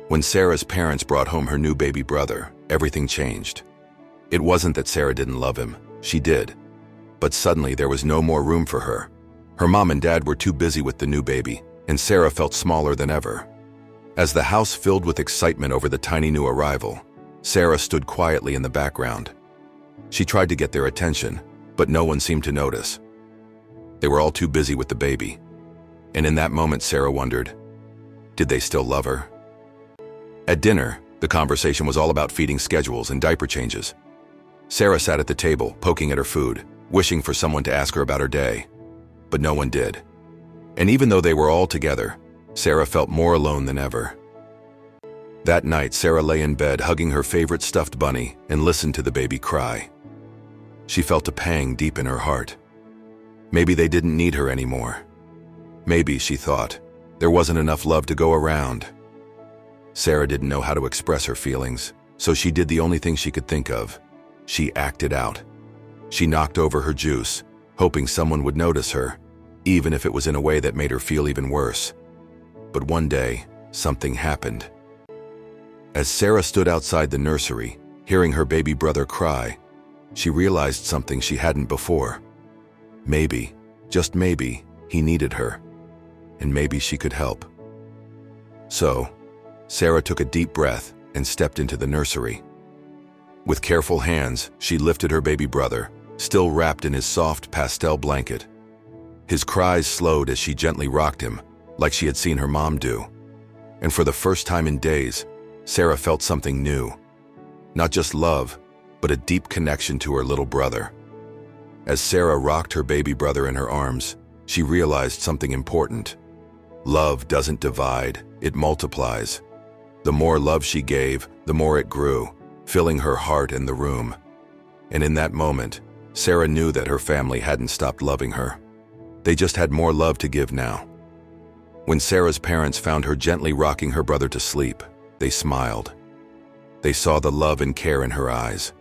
When Sarah's parents brought home her new baby brother, everything changed. It wasn't that Sarah didn't love him, she did. But suddenly there was no more room for her. Her mom and dad were too busy with the new baby, and Sarah felt smaller than ever. As the house filled with excitement over the tiny new arrival, Sarah stood quietly in the background. She tried to get their attention, but no one seemed to notice. They were all too busy with the baby. And in that moment, Sarah wondered, did they still love her? At dinner, the conversation was all about feeding schedules and diaper changes. Sarah sat at the table, poking at her food, wishing for someone to ask her about her day. But no one did. And even though they were all together, Sarah felt more alone than ever. That night, Sarah lay in bed hugging her favorite stuffed bunny and listened to the baby cry. She felt a pang deep in her heart. Maybe they didn't need her anymore. Maybe, she thought, there wasn't enough love to go around. Sarah didn't know how to express her feelings, so she did the only thing she could think of. She acted out. She knocked over her juice, hoping someone would notice her, even if it was in a way that made her feel even worse. But one day, something happened. As Sarah stood outside the nursery, hearing her baby brother cry, she realized something she hadn't before. Maybe, just maybe, he needed her, and maybe she could help. So, Sarah took a deep breath and stepped into the nursery. With careful hands, she lifted her baby brother, still wrapped in his soft pastel blanket. His cries slowed as she gently rocked him, like she had seen her mom do. And for the first time in days, Sarah felt something new. Not just love, but a deep connection to her little brother. As Sarah rocked her baby brother in her arms, she realized something important. Love doesn't divide, it multiplies. The more love she gave, the more it grew, filling her heart and the room. And in that moment, Sarah knew that her family hadn't stopped loving her. They just had more love to give now. When Sarah's parents found her gently rocking her brother to sleep, they smiled. They saw the love and care in her eyes.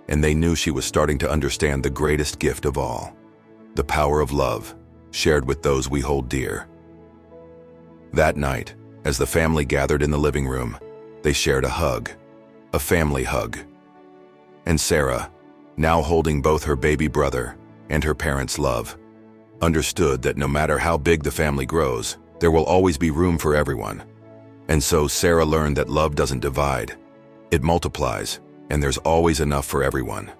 And they knew she was starting to understand the greatest gift of all, the power of love, shared with those we hold dear. That night, as the family gathered in the living room, they shared a hug, a family hug. And Sarah, now holding both her baby brother and her parents' love, understood that no matter how big the family grows, there will always be room for everyone. And so Sarah learned that love doesn't divide, it multiplies, and there's always enough for everyone.